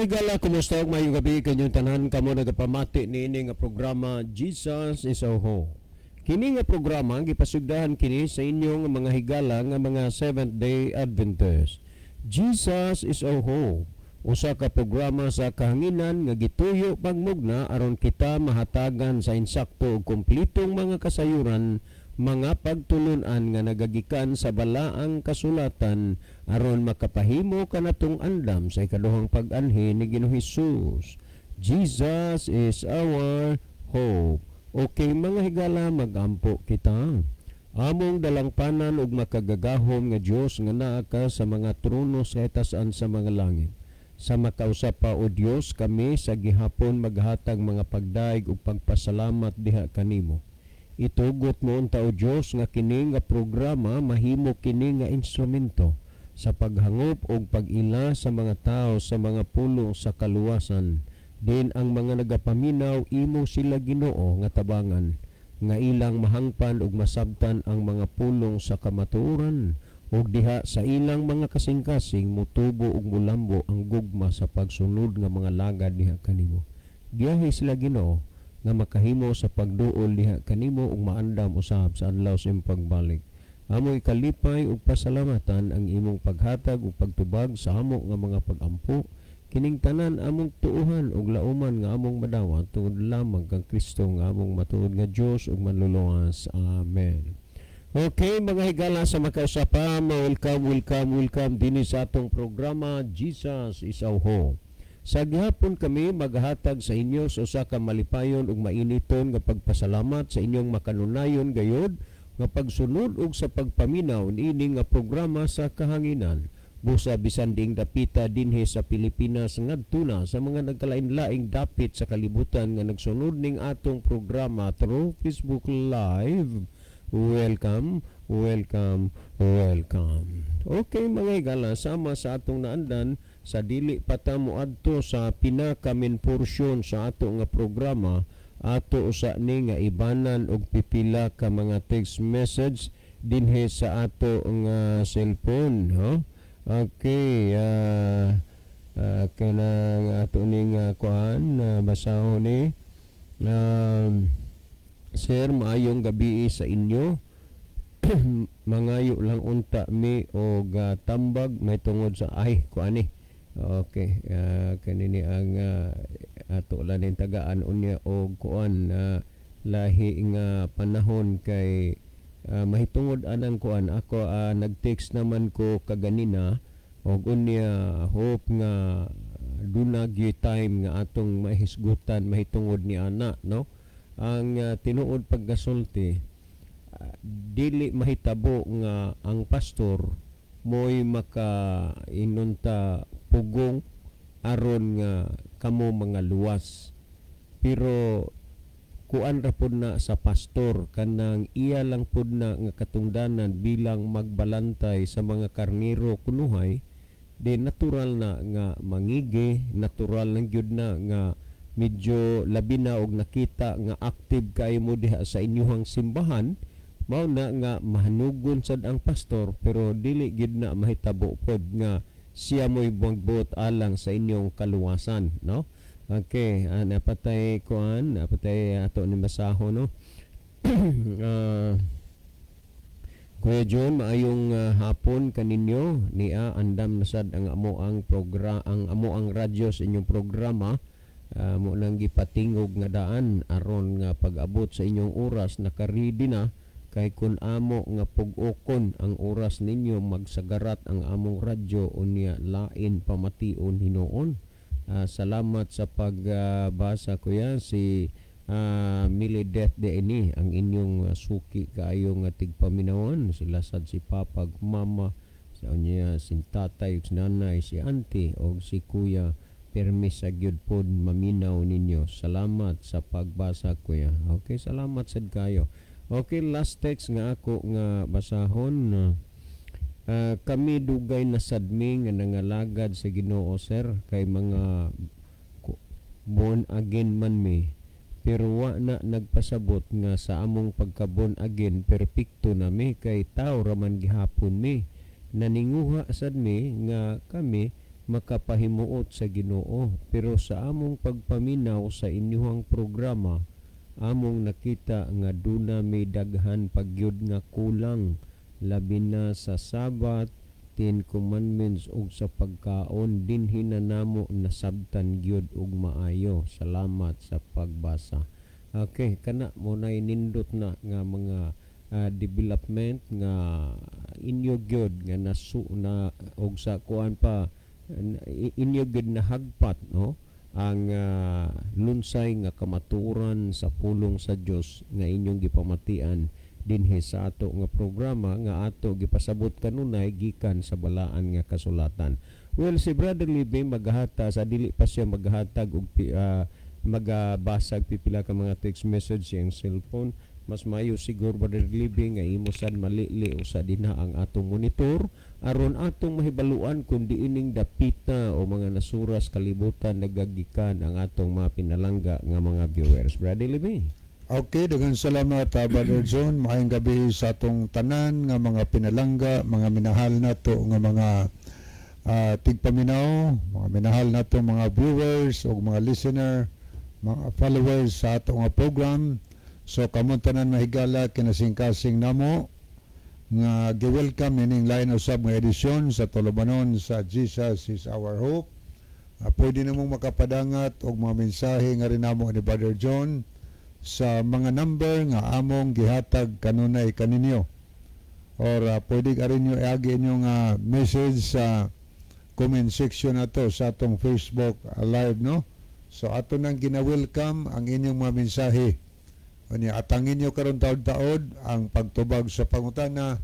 Mga higala, kumusta og mayong gabi kanyang tanan kamo nagapamati niini nga programa Jesus is Oho. Kini nga programa gipasugdahan kini sa inyong mga higala nga mga Seventh-day Adventist. Jesus is Oho, usa ka programa sa kahanginan nga gituyo pagmugna aron kita mahatagan sa insakto ug kumpletong mga kasayuran, mga pagtulunan nga nagagikan sa balaang kasulatan aron makapahimo kanatong andam sa ikaduhang pag-anhi ni Ginoong Hesus. Jesus is our hope. Okay mga higala, magampo kita. Among dalangpanan ug makagagahom nga Dios nga naa ka sa mga trono sa etasan sa mga langit. Sa makausap pa o Dios, kami sa gihapon maghatag mga pagdaig ug pagpasalamat diha kanimo. Itugot mo unta o Dios nga kini nga programa mahimo kini nga instrumento sa paghangop og pag-ila sa mga tao sa mga pulong sa kaluwasan. Din ang mga nagapaminaw imo sila Ginoo nga tabangan nga ilang mahangpan ug masabtan ang mga pulong sa kamatuoran ug diha sa ilang mga kasing-kasing mutubo ug mulambo ang gugma sa pagsunod nga mga lagad diha kanimo. Giyahi sila Ginoo nga makahimo sa pagduol diha kanimo ug maandam usab sa adlaw sa imong pagbalik. Amoy kalipay ug pasalamatan ang imong paghatag ug pagtubag sa amo nga mga pagampo. Kining tanan among tuuhan ug lauman nga among madawat tungod lamang kang Kristo nga among matuod nga Dios ug manluluwas. Amen. Okay mga higala, sa makausapa, welcome dinhi sa atong programa Jesus is Oho. Sa gihapon kami maghatag sa inyo sa usa ka malipayon ug mainiton nga pagpasalamat sa inyong makanunayon gayod nga pagsunod ug sa pagpaminaw niini nga programa sa kahanginan. Busa bisan ding dapita dinhi sa Pilipinas ngadto na sa mga nagkalain-laing dapit sa kalibutan nga nagsunod ning atong programa through Facebook Live. Welcome. Okay mga higala, sama sa atong naandan sa dili pata moadto sa pinakamin porsyon sa ato nga programa, ato usa ni nga ibanan og pipila ka mga text message dinhi sa ato nga cellphone, ho? Okay, kanang ato ning kuan basahon ni Sir, maayong gabi sa inyo. Mangayo lang unta mi og tambag may tungod sa kuani. Okay, kanini ang ato laning tagaan unya og kuan lahi nga panahon kay mahitungod anang kuan. Ako nag-text naman ko kaganina og unya hope nga dunag time nga atong mahisgutan mahitungod ni ana, no? Ang tinuod paggasulti, dili mahitabo nga ang pastor mo'y maka-inunta pugong aron nga kamo mga luwas. Pero kuan ra pud na sa pastor kanang iya lang pud na nga katungdanan bilang magbalantay sa mga karnero kunuhay, di natural na nga mangigi, natural lang gyud na nga medyo labi na og nakita nga active kay mo diha sa inyong simbahan, mao na nga mahanugon sad ang pastor pero dili gid na mahitabo pod nga siya mo'y magbuot alang sa inyong kaluwasan, no? Okay, napatay kuan, napatay ato ni masaho, no? Kuya John, maayong hapon kaninyo. Niya andam na sad ang amo ang radyo sa inyong programa. Mo nang gipatingog nga daan aron nga pag-abot sa inyong oras nakaridi na kay kun amo nga pug-okon ang oras ninyo magsagarat ang among radyo unya lain pamation hinuon. Salamat sa pagbasa kuya si Mili Death de ini ang inyong suki kaayo nga tigpaminawan sila sad si papa mama sa unya si tatay si nanay si auntie og si kuya permis sa gyud pod maminaw ninyo. Salamat sa pagbasa kuya. Okay, salamat sad kayo. Okay, last text nga ako nga basahon. Kami dugay na sadmi nga nangalagad sa Ginoo sir kay mga born again man mi. Pero wa na nagpasabot nga sa among pagka-born again perpekto na mi kay tao raman gihapon mi. Naninguha sad mi nga kami makapahimuot sa Ginoo. Pero sa among pagpaminaw sa inyong programa, among nakita nga duna may daghan pagyud nga kulang, labi na sa Sabat, Ten Commandments ug sa pagkaon, dinhi na namo nasabtan gyud og maayo. Salamat sa pagbasa. Okay, kana mo na nindot na nga mga development nga inyo gyud nga nasu na og sa kuan pa inyo gyud na hagpat, no, ang lunsay nga kamatuoran sa pulong sa Dios nga inyong gipamatian dinhi sa ato nga programa nga ato gipasabot kanunay gikan sa balaan nga kasulatan. Well, si Brother Libby maghata sa dili pa siya maghatag og magabasag pipila ka mga text message sa cellphone. Mas mayo siguro Brother Libby nga imo sad malili usa dinha ang atong monitor aron atong mahibaluan kung diining dapita o mga nasuras kalibutan nagagikan ang atong mga pinalangga nga mga viewers. Brother Libby. Okay, daghang salamat Brother John. Maayong gabi sa atong tanan nga mga pinalangga, mga minahal nato nga mga tigpaminaw, mga minahal nato mga viewers o mga listener, mga followers sa ato nga program. So kamon tanan mahigala kinasing-kasing namo nga gi-welcome ining line usab nga edisyon sa tulumanon sa Jesus is Our Hope. Pwede namong makapadangat og mga mensahe nga rin namo ni Brother John sa mga number nga among gihatag kanunay kaninyo. Or pwede ka rin nyo iagi inyong message sa comment section na to sa atong Facebook live, no? So ato nang gina-welcome ang inyong mga mensahe. Atangin nyo karon taod-taod ang pagtubag sa pangutana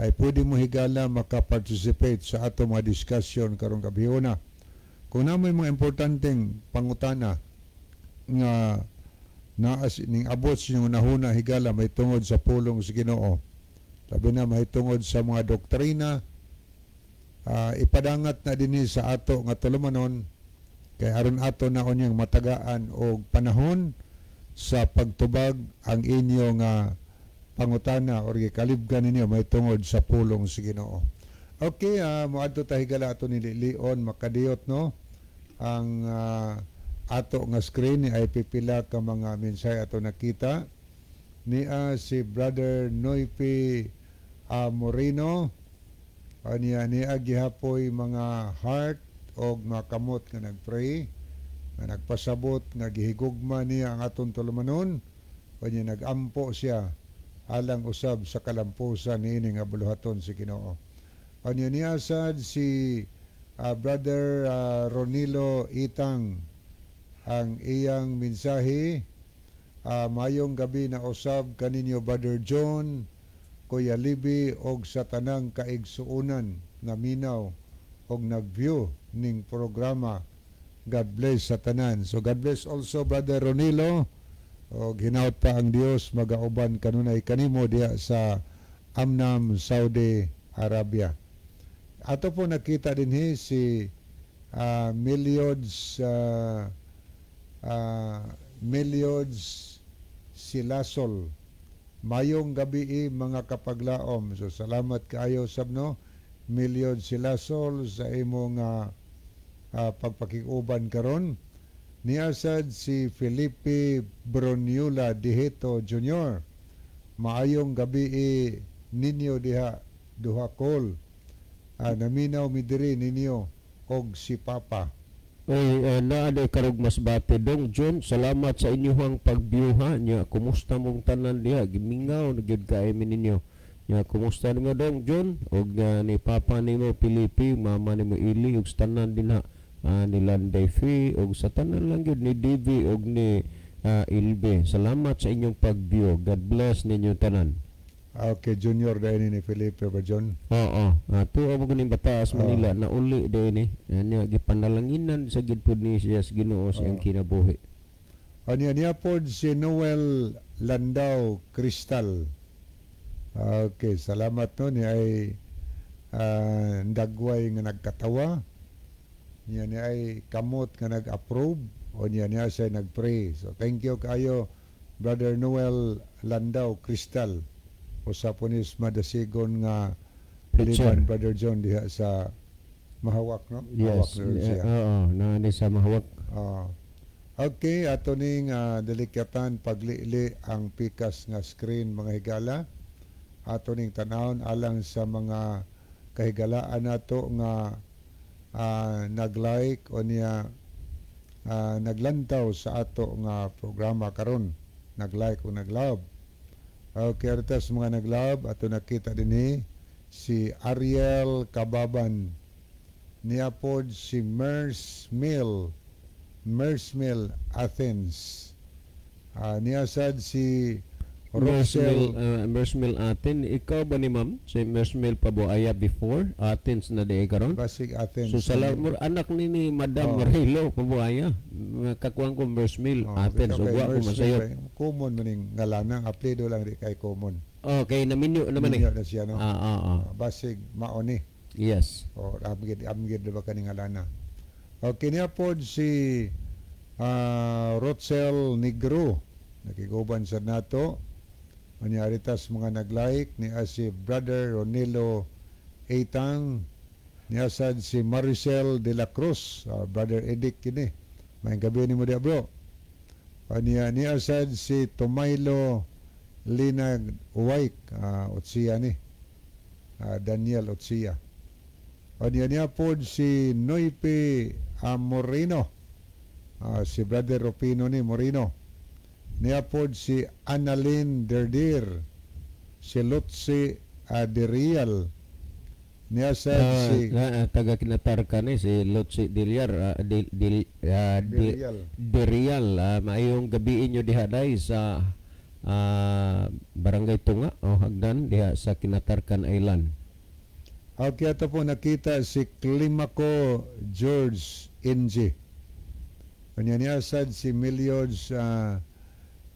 ay pwede mo higala makaparticipate sa ato mga discussion karong gabihona. Kung na may mga importanteng pangutana nga ning abot sa inyong nahuna higala may tungod sa pulong sa Ginoo, labi na may tungod sa mga doktrina, ipadangat na dinhi sa ato nga tulumanon kay aron ato na onyang matagaan og panahon sa pagtubag ang inyo nga pangutana or gikalibgan ninyo may tungod sa pulong sa Ginoo. Okay, moadto ta higala ato ni Leon makadiyot, no, ang ato nga screen ay pipila ka mga mensahe ato nakita niya si Brother Noypi Moreno. Niya gihapoy mga heart o mga kamot nga nagpray nga nagpasabot nga gihigugma niya ang aton tulumanon o niya nagampo siya alang usab sa kalampusan niini nga buluhaton si Ginoo. O niya sad si Brother Ronilo Itang ang iyang mensahe. Mayong gabi na usab kaninyo Brother John, Kuya Libby og sa tanang kaigsuunan nga minaw og nag-view ning programa. God bless sa tanan. So God bless also Brother Ronilo og hinaut pa ang Dios magauban kanunay kanimo diha sa Amman, Saudi Arabia. Ato po nakita dinhi si Meliods Silasol. Mayong gabi mga kapaglaom. So salamat kaayo sabno Meliods Silasol sa imong pagpakikuban karon. Niasad si Felipe Broniula Diheto Jr. Maayong gabi ninyo diha duha kol. Naminaw mi diri ninyo og si Papa. Oy, naaday karog mas bate dong John, salamat sa inyong pagbiuha niya. Kumusta mong tanan diha? Gimingaw na gyud kay ninyo. Nya kumusta nga dong John? Og ni Papa nimo Pilipi, mama nimo Ili ug tanan dinha ni Landay Free og sa tanan lang gyud ni Divi og ni Ilbe. Salamat sa inyong pagbiyo. God bless ninyo tanan. Okay, Junior dahil ni Felipe ba John? Oo. Tuwa mo kuning Bataas Manila na uli dahil ni. Yan gipanalanginan sa gidpod ni siya sa Ginoo siyang kinabuhi. Niya pod si Noel Landao Cristal. Okay, salamat no. Niya ay dagway nga nagkatawa. Niya ay kamot nga nag-approve. O niya siya nag-pray. So thank you kayo Brother Noel Landao Cristal. Usa po ni madasigon nga Liban Brother John diha sa mahawak, no? Mahawak Yes. na rin siya. Oo, na ni sa mahawak. Ah. Okay, ato ning delikatan paglili ang pikas nga screen mga higala. Ato ning tanawon alang sa mga kahigalaan nato nga nag-like o niya naglantaw sa ato nga programa karon. Nag-like o nag-love. Okay, aritas mga nag-love, ato nakita dinhi si Ariel Kababan. Niya pod si Mersmil Athens. Niya sad si Roxel. Mersmil Aten. Ikaw ba ni ma'am? Si Mersmil Pabuaya before? Athens na di karon? Basig Athens. So sa anak ni Madam Oh. Marilo Pabuaya. Kakuang ko Mersmil Athens. So wa ko masayo. Common maning ngalana, apelyido lang di kay common. Okay, naminyo naman eh. Ninyo na siya, no? Basig maoni. Yes. O amgid ba kaning ngalana. Okay, niya pod si Roxel Negro. Nakiguban sa nato. Maniaritas mga nag-like ni si Brother Ronilo Eitang, ni asad si Maricel de la Cruz, Brother Edic kini. May gabi ni mo dia bro. Ni asad si Tomailo Linag Uwaik, Otsia ni. Daniel Otsia. Niya pod si Noipe Moreno. Si Brother Rupino ni Moreno. Niya pod si Annalyn Derdir, si Lutzi Derial, niya sad si taga Kinatarka ni si Lutzi Deliar Derial. Maayong gabi inyo dihaday sa Barangay Tunga o Hagdan diha sa Kinatarkan Island. Okay, ito po nakita si Climaco George Inji. Niya sad si Millions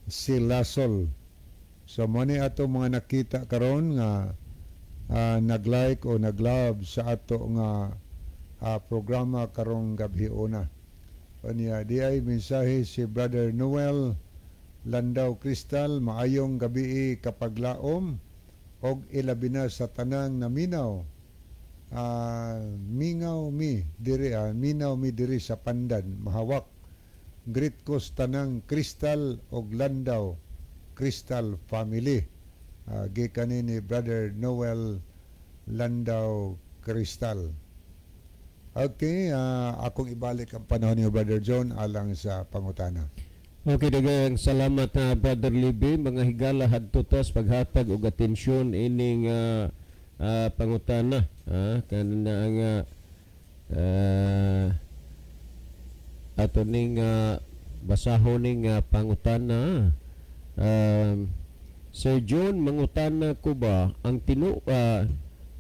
si Lasol. So mani ato mga nakita karon nga nag-like o nag-love sa ato nga programa karong gabi una. Unya di ay mensahe si Brother Noel Landao Cristal, maayong gabi kapaglaom og ilabi na sa tanang naminaw. Minaw mi diri sa Pandan, mahawak. Great ko tanang Crystal og Landao Crystal family. Gikan ni Brother Noel Landao Crystal. Okay, akong ibalik ang panahon ni Brother John alang sa pangutana. Okay, daghang salamat na Brother Libby. Mga higala hadtutas paghatag og atensyon ining pangutana. Kanina ang ato ning basahon ning pangutana. Sir John, mangutana ko ba ang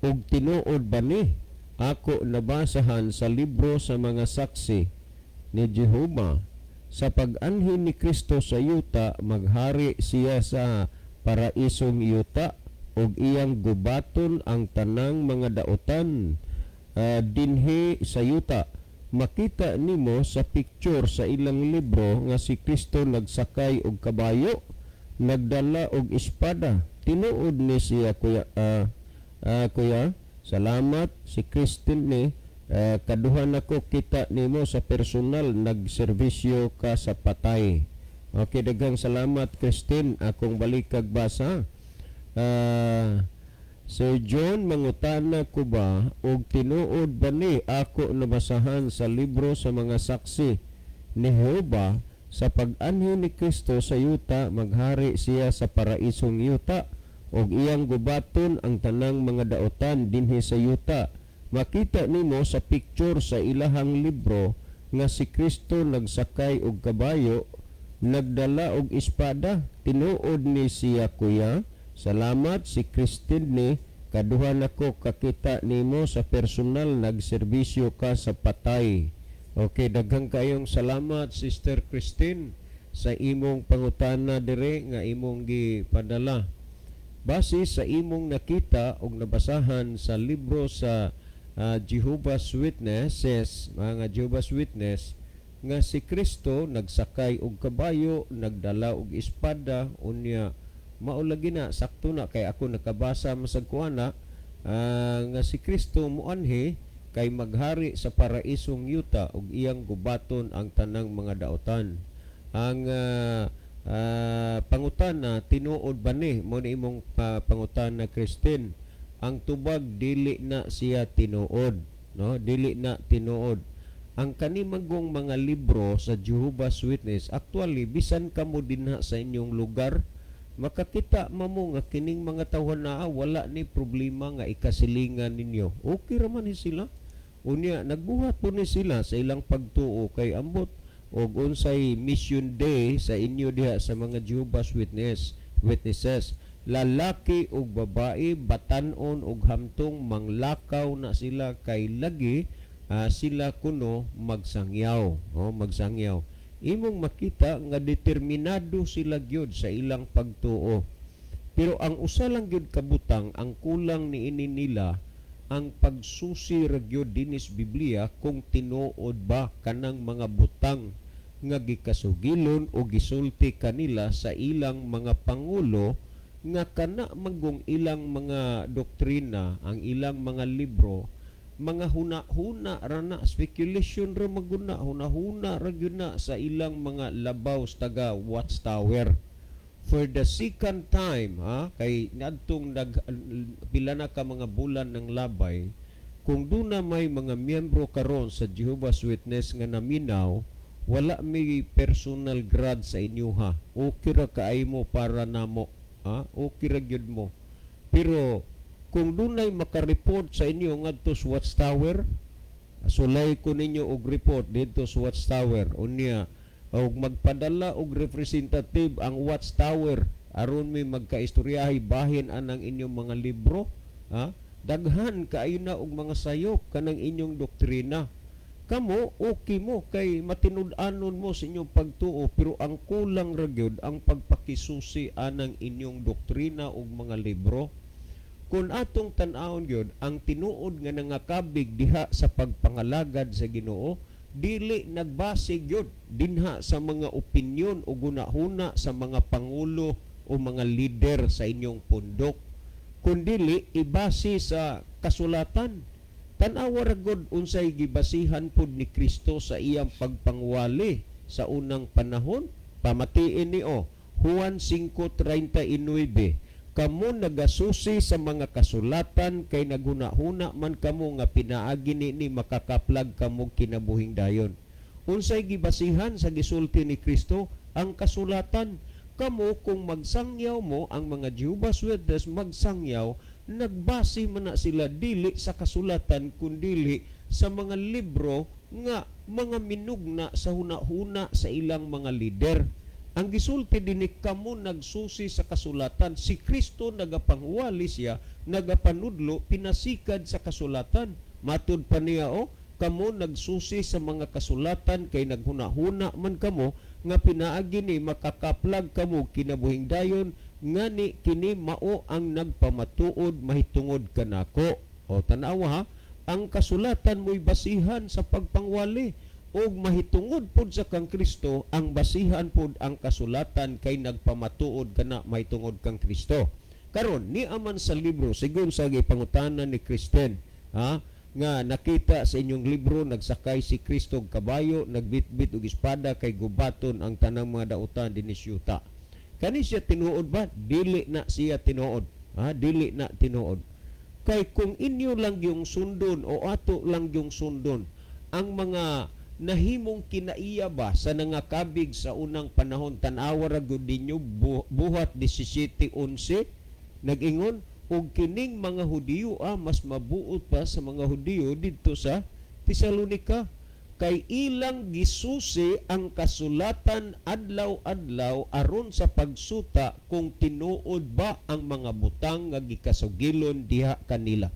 og tinuod ba ni ako nabasahan sa libro sa mga saksi ni Jehovah sa pag-anhin ni Kristo sa yuta maghari siya sa paraisong yuta og iyang gubaton ang tanang mga daotan dinhi sa yuta. Makita nimo sa picture sa ilang libro nga si Kristo nagsakay og kabayo, nagdala og espada. Tinuod ni siya kuya. Salamat si Christine ni kaduhan ako kita nimo sa personal nagserbisyo ka sa patay. Okay, daghang salamat Christine. Akong balikag basa. Sir John, mangutana ko ba og tinuod ba ni ako nabasahan sa libro sa mga saksi ni Jehovah sa pag-anhin ni Kristo sa yuta maghari siya sa paraisong yuta og iyang gubaton ang tanang mga daotan dinhi sa yuta. Makita nimo sa picture sa ilahang libro nga si Kristo nagsakay og kabayo, nagdala og espada. Tinuod ni siya kuya. Salamat si Christine ni kaduhan ako kakita nimo sa personal nagserbisyo ka sa patay. Okay, daghang kayong salamat Sister Christine sa imong pangutana dire nga imong gipadala. Base sa imong nakita og nabasahan sa libro sa Jehovah's Witnesses, mga Jehovah's Witness, nga si Kristo nagsakay og kabayo, nagdala og espada, unya maulagi na sakto na kay ako nakabasa masag kuana nga si Kristo muanhi kay maghari sa paraisong yuta ug iyang gubaton ang tanang mga daotan. Ang pangutana tinuod ba ni mo ni imong pangutana Christine, ang tubag dili na siya tinuod, no? Dili na tinuod. Ang kanimagong mga libro sa Jehovah's Witness, actually bisan kamo dinha sa inyong lugar, makakita mamo nga kining mga tawhan na wala ni problema nga ikasilingan ninyo. Okay raman ni sila. Unya nagbuhat po ni sila sa ilang pagtuo kay ambot og unsay mission day sa inyo diha sa mga Jehovah's Witnesses. Lalaki ug babae, batan-on ug hamtong manglakaw na sila kay lagi sila kuno magsangyaw. Magsangyaw. Imong makita nga determinado sila gyud sa ilang pagtuo. Pero ang usa lang gyud kabutang ang kulang niini nila ang pagsusi ra gyud dinis Biblia kung tinuod ba kanang mga butang nga gikasugilon o gisulti kanila sa ilang mga pangulo nga kana magong ilang mga doktrina, ang ilang mga libro, mga huna-huna ra na, speculation ra maguna, huna-huna ra gyud na sa ilang mga labaw taga Watchtower. For the second time, kay nadtong pila na ka mga bulan ng labay, kung doon na may mga miyembro karon sa Jehovah's Witness nga naminaw, wala may personal grad sa inyo ha. Okay ra kaay mo para namo. Okay ra gyud mo. Pero kung dunay makareport sa inyo ngadto sa Watchtower, sulay ko ninyo og report dito sa Watchtower. Unya og magpadala og representative ang Watchtower aron may magkaistoryahay bahin anang inyong mga libro, daghan kaayo na og mga sayop kanang inyong doktrina. Kamo okay mo kay matinud-anon mo sa inyong pagtuo, pero ang kulang ra gyud ang pagpakisusi anang inyong doktrina ug mga libro. Kung atong tan-awon gyud ang tinuod nga nangakabig diha sa pagpangalagad sa Ginoo, dili nagbase gyud dinha sa mga opinyon o gunahuna sa mga pangulo o mga leader sa inyong pundok, kundi ibase sa kasulatan. Tan-awa ra gud unsay gibasihan pud ni Kristo sa iyang pagpangwali sa unang panahon. Pamatiin ni Juan 5:39, kamo nagasusi sa mga kasulatan kay naghuna-huna man kamo nga pinaagi ni makakaplag kamo kinabuhing dayon. Unsay gibasihan sa gisulti ni Kristo? Ang kasulatan. Kamo kung magsangyaw mo, ang mga Jehovah's Witness magsangyaw, nagbase man na sila dili sa kasulatan kundi sa mga libro nga mga minugna sa huna-huna sa ilang mga leader. Ang gisulti dinhi kamo nagsusi sa kasulatan. Si Kristo nagapangwali siya, nagapanudlo, pinasikad sa kasulatan. Matud pa niya kamo nagsusi sa mga kasulatan kay naghuna-huna man kamo nga pinaagi ni makakaplag kamo kinabuhing dayon, ngani kini mao ang nagpamatuod mahitungod kanako. Tanawa ang kasulatan mo'y basihan sa pagpangwali og mahitungod pod sa kang Kristo, ang basihan pod ang kasulatan kay nagpamatuod kana mahitungod kang Kristo. Karon ni aman sa libro sigon sa gipangutanan ni Kristen, nga nakita sa inyong libro nagsakay si Kristo og kabayo, nagbitbit og espada kay gubaton ang tanang mga dautan dinhi yuta. Kani siya tinuod ba? Dili na siya tinuod. Dili na tinuod. Kay kung inyo lang yung sundon o ato lang yung sundon ang mga nahimong kinaiya ba sa nangakabig sa unang panahon, tanawa ra gud ninyo buhat 17:11 nag-ingon og kining mga Hudiyo mas mabuot pa sa mga Hudiyo didto sa Tesalonika kay ilang gisusi ang kasulatan adlaw-adlaw aron sa pagsuta kung tinuod ba ang mga butang nga gikasugilon diha kanila.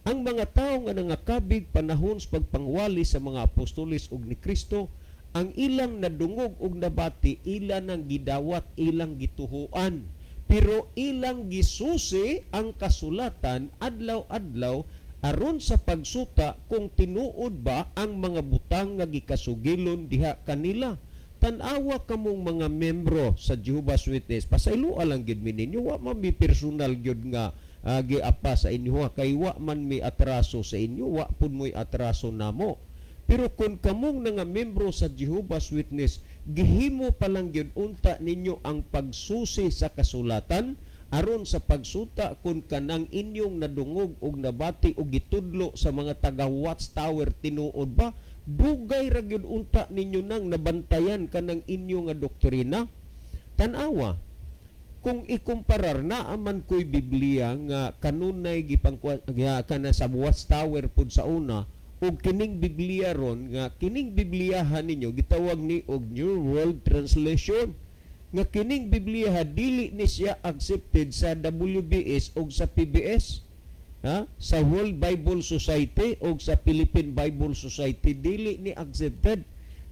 Ang mga tawo nga nangakabig panahon sa pagpangwali sa mga apostoles ug ni Kristo, ang ilang nadungog ug nabati, ilang nang gidawat, ilang gituhuan. Pero ilang gisusi ang kasulatan adlaw-adlaw aron sa pagsuta kung tinuod ba ang mga butang nga gikasugilon diha kanila. Tan-awa kamong mga membro sa Jehovah's Witness, pasayloa lang gyud mi ninyo, wa man mi personal gyud nga giapa sa inyo ha. Kay wa man may atraso sa inyo, wa pud mo'y atraso namo. Pero kung kamong nga membro sa Jehovah's Witness, gihimo pa lang gyud unta ninyo ang pagsusi sa kasulatan aron sa pagsuta kung kanang inyong nadungog og nabati og gitudlo sa mga taga Watchtower tinuod ba, dugay ra gyud unta ninyo nang nabantayan kanang inyo nga doktrina. Tan-awa, kung ikumparar na aman ko'y Biblia nga kanunay kana sa Watchtower pud sa una, ug kining Biblia ron nga kining Bibliahan ninyo gitawag ni og New World Translation, nga kining Biblia dili ni siya accepted sa WBS ug sa PBS, sa World Bible Society ug sa Philippine Bible Society, dili ni accepted.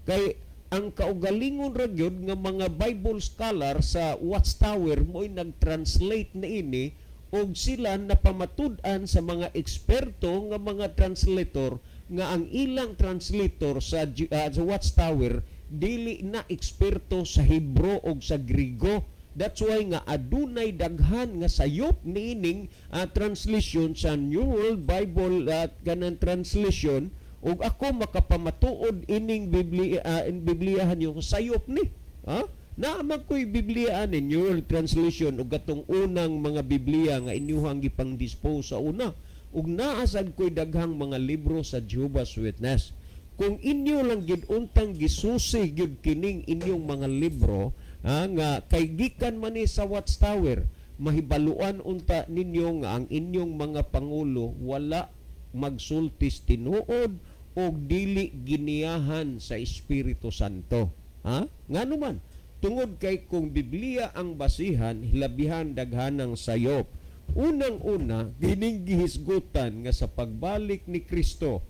Kay ang kaugalingon ra gyud nga mga Bible scholar sa Watchtower mo'y nag-translate na ini ug sila napamatud-an sa mga eksperto nga mga translator nga ang ilang translator sa Watchtower dili na eksperto sa Hebro o sa Griego. That's why nga adunay daghan nga sayop niining translation sa New World Bible kanang translation, ug ako makapamatuod ining Bibliahan yung sayop ni. Naamang ko'y Biblia ni New World Translation ug katong unang mga Biblia nga inyuhang gipang-dispose sa una. Ug naasad ko'y daghang mga libro sa Jehovah's Witness. Kung inyo lang gid untang gisusi gyud kining inyong mga libro nga kay gikan man ni sa Watchtower, mahibaluan unta ninyo nga ang inyong mga pangulo wala magsultis tinuod o dili giniyahan sa Espiritu Santo. Ngano man, tungod kay kung Biblia ang basihan, hilabihan daghanang sayop. Unang-una, gining gihisgutan nga sa pagbalik ni Kristo,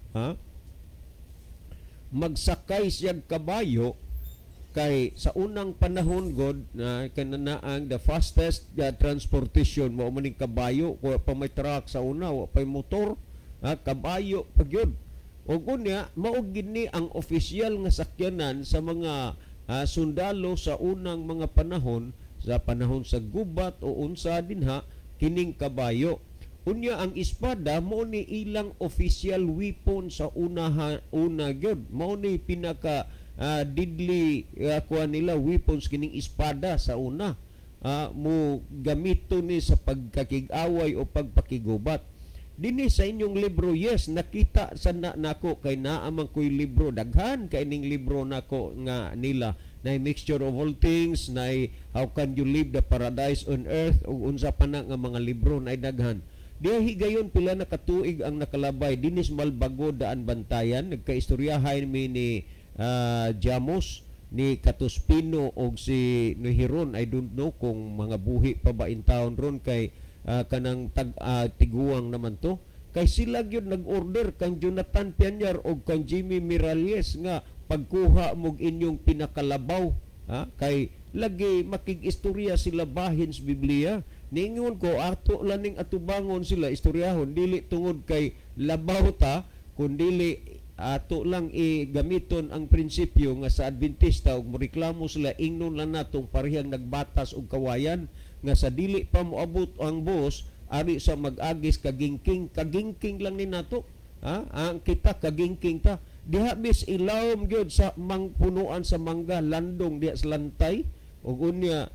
magsakay siyang kabayo, kay sa unang panahon god na kananaang the fastest transportation mo maning kabayo, wa pa may truck sa una, wa pa motor, kabayo pagyud. Og unya mao gini ang opisyal nga sakyanan sa mga sundalo sa unang mga panahon, sa panahon sa gubat o unsa dinha, kining kabayo. Unya ang espada mao ni ilang official weapon sa una gyud. Mao ni pinaka deadly kuha nila weapons kining espada sa una. Mo gamito ni sa pagkakig-away o pagpakigubat. Dinhi sa inyong libro, yes, nakita sa nako kay naamang ko'y libro, daghan kay ning libro nako nga nila na mixture of all things, na how can you live the paradise on earth, ug unsa pa na nga mga libro na daghan. Diha higayon pila na katuig ang nakalabay dinis Malbago daan Bantayan, nagkaistoryahan mi ni Jamos, ni Katuspino og si Nuhiron. I don't know kung mga buhi pa ba in town ron, kay kanang tiguang naman to. Kay sila gyud nag-order kang Jonathan Pianyar og kang Jimmy Miralles nga pagkuha mog inyong pinakalabaw. Kay lagi makig-istorya sila bahin sa Biblia. Ningon ko ato laning atubangon sila istoryahon, dili tungod kay labaw ta, kundi ato lang gamiton ang prinsipyo nga sa Adventista ug moreklamo sila ingnon lang natong parehang nagbatas og kawayan nga sa dili pa moabot ang boss ari sa mag-agis kagingking lang ni nato. Ang kita kagingking ta diha bis ilawom gyud sa punuan sa mangga, landong diha sa lantay, ug unya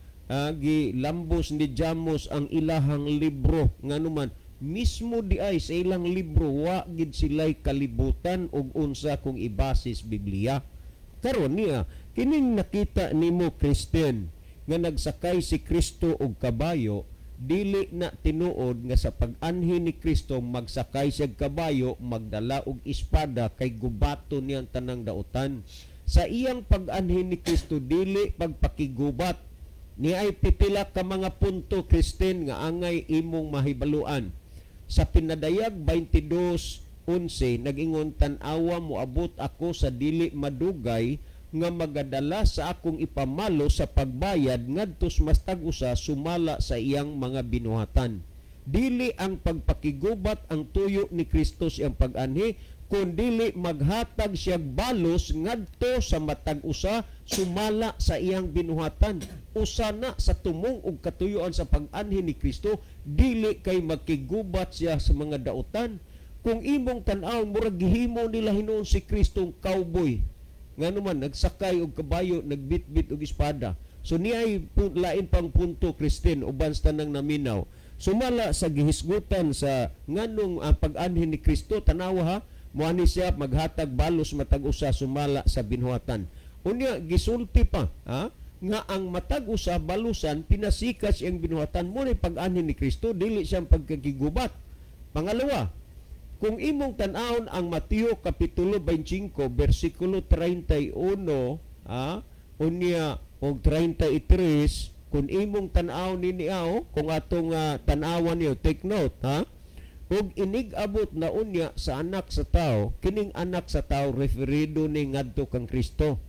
gilambos ni Jamos ang ilahang libro. Nganuman mismo di ay sa ilang libro wa gid sila'y kalibutan og unsa kung ibasis Biblia. Karon niya kining nakita nimo Kristen nga nagsakay si Kristo og kabayo, dili na tinuod nga sa pag-anhi ni Kristo magsakay siya kabayo, magdala og espada kay gubato niyang tanang dautan. Sa iyang pag-anhi ni Kristo dili pagpakigubat, ni ay pipila ka mga punto Kristen nga angay imong mahibaluan. Sa Pinadayag 22:11 nag-ingon, tan-awa moabot ako sa dili madugay nga magadala sa akong ipamalo sa pagbayad ngadtos mas tag-usa sumala sa iyang mga binuhatan. Dili ang pagpakigubat ang tuyo ni Kristo siyang pag-anhi, kundi maghatag siya balos ngadto sa matag-usa sumala sa iyang binuhatan. usa na sa tumong ug katuyuan sa pag-anhin ni Kristo, dili kay magkigubat siya sa mga dautan. Kung imong tan-aw, murag gihimo nila hinuon si Kristong cowboy, nga naman nagsakay og kabayo, nagbitbit og espada. So niyay lain pang punto, Kristen, uban sa tanang naminaw. Sumala sa gihisgutan sa nganong ang pag-anhin ni Kristo, tanawa ha, muani siya maghatag balos matag usa sumala sa binhuatan. Unya gisulti pa, ha, nga ang matag usa balusan pinasikas iyang binuhatan mo ni pag-anhin ni Kristo, dili siyang pagkakigubat. Pangalawa, kung imong tan-awon ang Mateo kapitulo 25 bersikulo 31, unya og 33, kung imong tan-awon niniaw, kung atong tan-awan niyo, take note, ha? Ug inig-abot na unya sa anak sa tao, kining anak sa tao referido ni ngadto kang Kristo.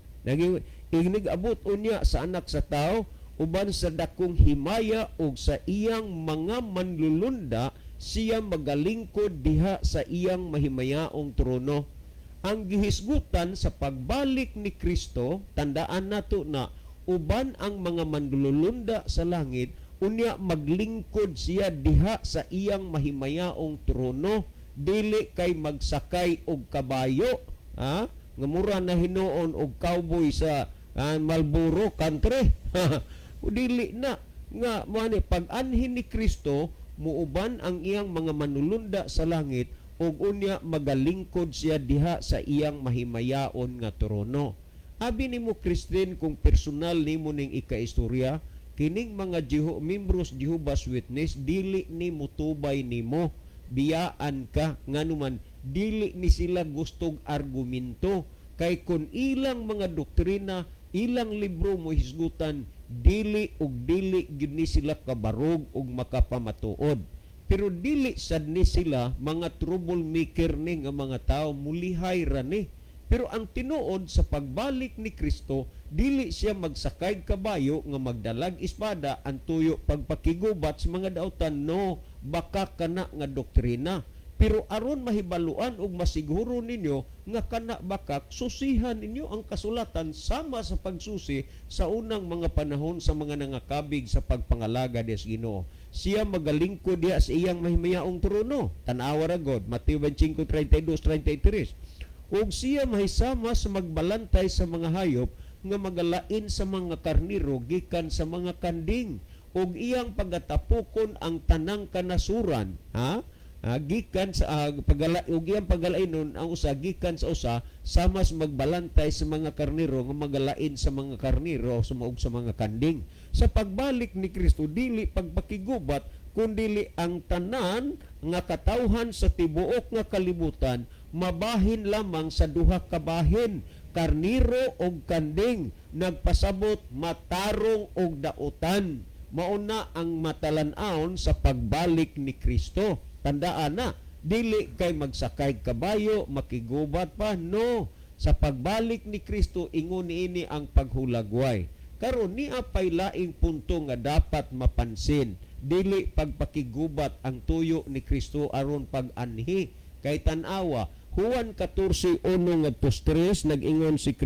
Inig-abot unya sa anak sa tao uban sa dakong himaya ug sa iyang mga manlulunda, siya magalingkod diha sa iyang mahimayaong trono. Ang gihisgutan sa pagbalik ni Kristo, tandaan nato na uban ang mga manlulunda sa langit, unya maglingkod siya diha sa iyang mahimayaong trono, dili kay magsakay og kabayo, ha? Nga mura na hinuon og cowboy sa Marlboro country. Dili na nga mani pag-anhin ni Kristo, muuban ang iyang mga manulunda sa langit ug unya magalingkod siya diha sa iyang mahimayaon nga trono. Abi nimo, Kristen, kung personal nimo ning ikaistorya, kining mga membros Jehovah's Witness, dili ni mutubay nimo, biyaan ka, nganuman dili ni sila gustog argumento, kay kun ilang mga doktrina, ilang libro mo hisgutan, dili gyud ni sila kabarog ug makapamatuod. Pero dili sad ni sila mga troublemaker ni nga mga tao, mulihay ra ni. Pero ang tinuod sa pagbalik ni Kristo, dili siya magsakay kabayo nga magdalag espada ang tuyo pagpakigubat sa mga dautan, no, baka kana nga doktrina. Pero aron mahibaluan ug masiguro ninyo nga kana bakak, susihan ninyo ang kasulatan sama sa pagsusi sa unang mga panahon sa mga nangakabig sa pagpangalaga des Ginoo. Siya magalingkod diha sa iyang mahimayaong trono. Tan-awa ra God, Mateo 25:32-33. Ug siya mahisama sa magbalantay sa mga hayop nga magalain sa mga karniro gikan sa mga kanding, ug iyang pagatapukon ang tanang kanasuran, ha? Gikan sa ug iyang pagalainon ang usa gikan sa usa sama sa magbalantay sa mga karniro nga magalain sa mga karniro sumuog sa mga kanding. Sa pagbalik ni Kristo, dili pagpakigubat kundi ang tanan nga katawhan sa tibuok nga kalibutan mabahin lamang sa duha ka bahin, karniro og kanding, nagpasabot matarong og dautan. Mauna ang matalan-aon sa pagbalik ni Kristo. Tandaan na, dili kay magsakay kabayo, makigubat pa, no. Sa pagbalik ni Kristo, ingon niini ang paghulagway. Karon niya pay laing punto nga dapat mapansin, dili pagpakigubat ang tuyo ni Kristo aron pag-anhi. Kay tan-awa, Juan 14:1-3 nag-ingon si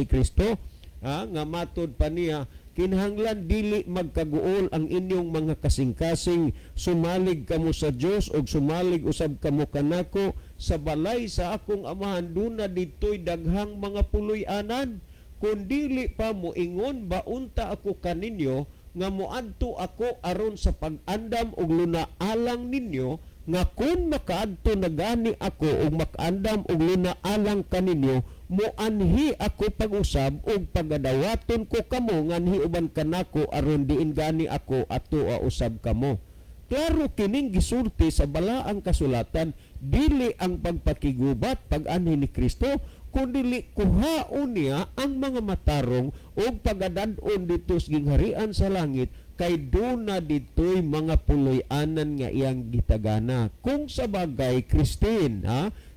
Kristo, nga matod pa niya, kinahanglan dili magkaguol ang inyong mga kasing-kasing, sumalig kamo sa Dios ug sumalig usab kamo kanako. Sa balay sa akong amahan duna ditoy daghang mga puloy-anan. Kung dili pa moingon baunta ako kaninyo nga moadto ako aron sa pag-andam og lunaalang ninyo, nga kung makaadto na gani ako ug makaandam og lunaalang kaninyo, moanhi ako pag-usab ug pagadawaton ko kamo nganhi uban kanako aron diin gani ako ato usab kamo. Klaro kining gisulti sa balaang kasulatan, dili ang pagpakigubat pag-anhi ni Kristo, kundi kuhaon niya ang mga matarong ug pagadad-on dito sa gingharian sa langit, kay duna ditoy mga puloy-anan nga iyang gitagana. Kung sa bagay, Christine,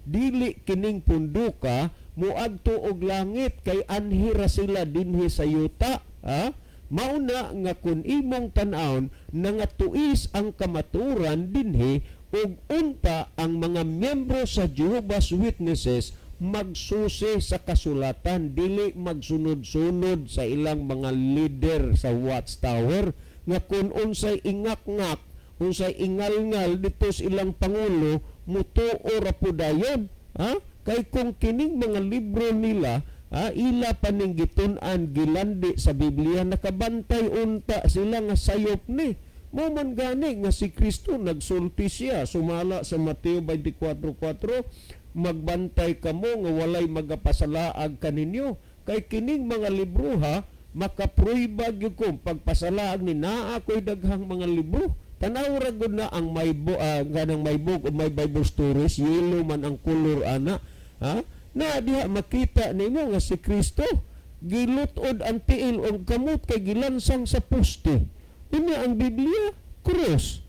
dili kining punduka muadto og langit, kay anhira sila dinhi sa yuta, mauna nga kun imong tan-awon nangatuis ang kamaturan dinhi ug unta ang mga miyembro sa Jehovah's Witnesses magsusi sa kasulatan, dili magsunod-sunod sa ilang mga leader sa Watchtower nga kung unsay ingak-ngak, unsay ingal-ngal dito sa ilang pangulo, mutuo ra po dayon. Kay kung kining mga libro nila, ila paninggitun-an gilandi sa Biblia, nakabantay unta sila nga sayop ni. Mo man gani nga si Kristo nagsulti siya, sumala sa Mateo 24:4, magbantay kamo nga walay magapasalaag kaninyo. Kay kining mga libro makapruiba gyud ko pagpasalaag ni naa ko'y daghang mga libro. Tanaw ra gud na ang ganang may book o may Bible stories, yellow man ang color ana, na diha makita ninyo nga si Kristo gilutod ang tiil og kamot kay gilansang sa poste. Unya ang Biblia, cross.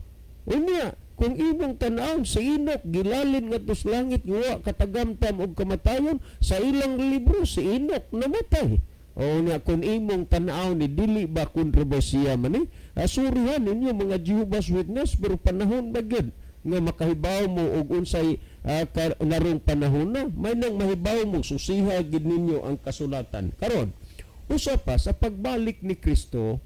Unya, kung imong tan-awon sa Inok, gilalin nga tos langit, yuwa, katagamtam og kamatayon, sa ilang libro, si Inok namatay. O nga, kung imong tan-awon ni dili ba kontrobersiya man asurihan ninyo mga Jehovah's Witness, pero panahon ba gyud nga makahibaw mo og unsay narong panahon na, may nang mahibaw mo, susiha gid ninyo ang kasulatan. Karon, usa pa sa pagbalik ni Kristo,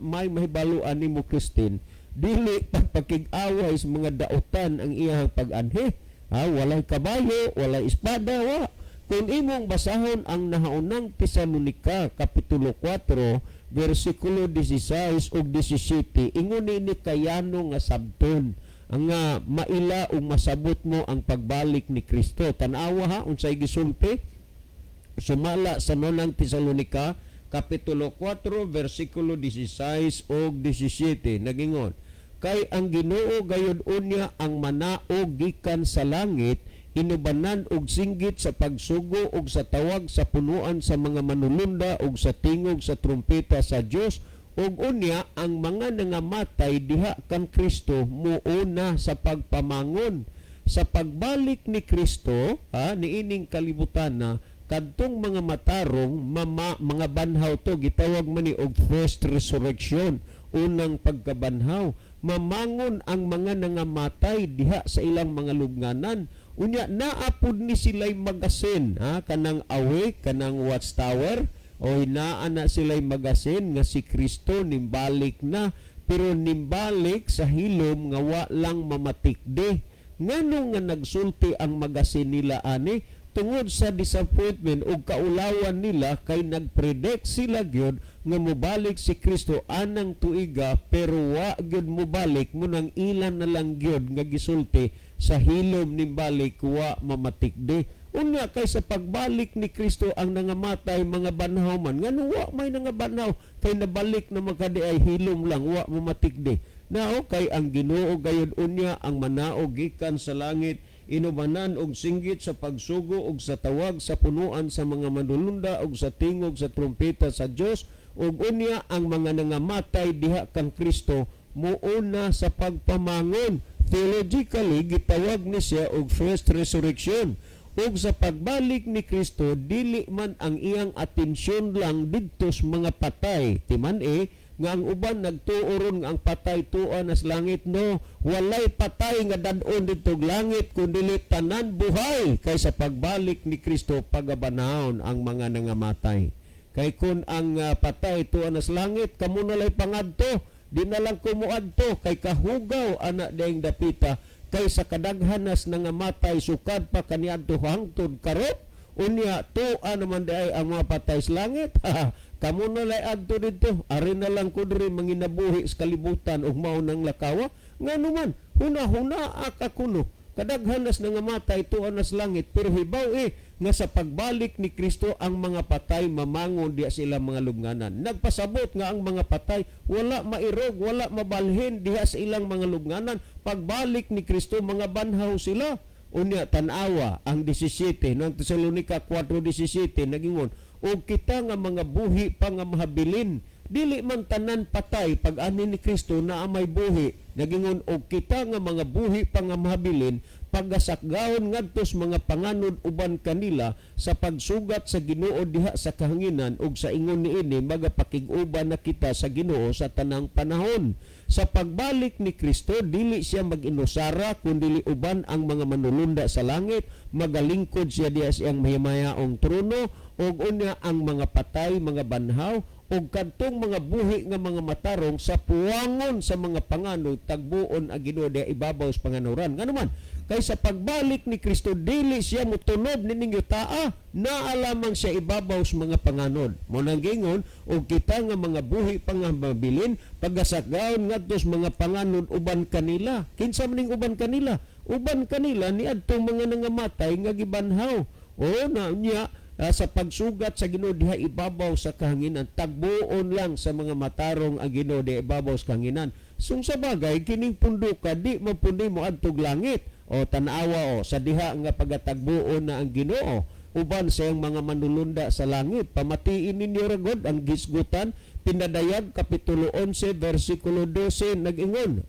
may mahibaluan nimo Christine, dili pagpakig-away sa mga daotan ang iyang pag-anhi. Walay kabayo, walay espada, wa. Kung imong basahon ang nahaunang Tesalonica kapitulo 4 versikulo 16 ug 17, ingon ni kayano nga sabton ang maila ug masabot mo ang pagbalik ni Kristo. Tan-awa unsay gisulti. Sumala sa nonang Tesalonica kapitulo 4 versikulo 16 o 17 nagingon, kay ang Ginoo gayud unya ang manao gikan sa langit, inubanan og singgit sa pagsugo og sa tawag sa punuan sa mga manulunda og sa tingog sa trumpeta sa Dios, og unya ang mga nangamatay diha kang Kristo muuna sa pagpamangon. Sa pagbalik ni Kristo, niining kalibutan na kadtong mga matarong mga banhaw to gitawag man ni og first resurrection, unang pagkabanhaw. Mamangon ang mga nangamatay diha sa ilang mga lubnganan. Unya naapod ni sila'y magasin, kanang awake, kanang Watchtower, o inaana sila'y magasin nga si Kristo nimbalik na, pero nimbalik sa hilom nga wa lang mamatikde. Ngano nga nagsulti ang magasin nila ani? Tungod sa disappointment o kaulawan nila, kay nagpredict sila gyud nga mobalik si Kristo anang tuiga, pero wa gyud mobalik, munang ilan na lang gyud nga gisulti sa hilom nimbalik wa mamatikde. Unya kay sa pagbalik ni Kristo ang nangamatay mga banhaw man, ngano wa may nangabanhaw, kay nabalik na magkadi ay hilom lang wa mamatikde. Nao kay ang Ginoo gayud unya ang manao gikan sa langit, inubanan og singgit sa pagsugo og sa tawag sa punuan sa mga manulunda og sa tingog sa trumpeta sa Dios, ug unya ang mga nangamatay diha kang Kristo muuna sa pagpamangon. Theologically gitawag ni siya og first resurrection. Ug sa pagbalik ni Kristo, dili man ang iyang atensyon lang didto sa mga patay, timan nga ang uban nagtuoron nga ang patay tuwa nas langit. No, walay patay nga dadon dito langit, kundi tanan buhay. Kay sa pagbalik ni Kristo, pagabanahon ang mga nangamatay. Kay kun ang patay tuwa nas langit, kamo na lay pangadto, di na lang kumuadto, kay kahugaw anak daing dapita, kay sa kadaghanas nangamatay sukad pa kaniadto hangtod karot. Unya tuwa naman day ang mga patay sa langit. Kamu na lay adto dito, ari na lang ko diri manginabuhi sa kalibutan ug mao nang lakawa. Ngano man, huna-huna akakuno. Kadaghanas na nga matay tuon nas langit, pero hibaw nga sa pagbalik ni Kristo ang mga patay mamangon diha sila mga lubnganan. Nagpasabot nga ang mga patay wala mairog, wala mabalhin diha sa ilang mga lubnganan. Pagbalik ni Kristo mga banhaw sila. Unya tan-awa ang 17 ng Tesalonica 4:17 nagingon, o kita nga mga buhi pa nga mahabilin, dili man tanan patay pag ani ni Kristo na amay buhi. Nagingon, o kita nga mga buhi pa nga mahabilin, pagasakgaon ngadtos mga panganod uban kanila sa pagsugat sa Ginoo diha sa kahanginan ug sa ingon niini magapakig-uban na kita sa Ginoo sa tanang panahon. Sa pagbalik ni Kristo dili siya mag-inusara kundi uban ang mga manulunda sa langit, magalingkod siya diha sa iyang mahimayaong trono ug unya ang mga patay, mga banhaw ug kadtong mga buhi nga mga matarong sa puwangon sa mga panganod tagbuon ang Ginoo diha ibabaw sa panganuran. Nganuman kay sa pagbalik ni Kristo dili siya motunod nining yutaa, naa lamang siya ibabaw sa mga panganod. Mo nang gingon og kita nga mga buhi pa nga mabilin pagasakgaon ngadto sa mga panganod uban kanila. Kinsa maning uban kanila? Uban kanila ni adtong mga nangamatay nga gibanhaw. O na niya sa pagsugat sa Ginoo diha ibabaw sa kahanginan, tagbuon lang sa mga matarong ang Ginoo diha ibabaw sa kahanginan. Sung sa bagay kining punduka di mapundi mo adtog langit. O tanawa sa diha nga pagatagbuon na ang Ginoo uban sa iyang mga manulunda sa langit. Pamatiin ninyo ragod ang gisgutan, Pinadayag kapitulo 11 versikulo 12 nag-ingon,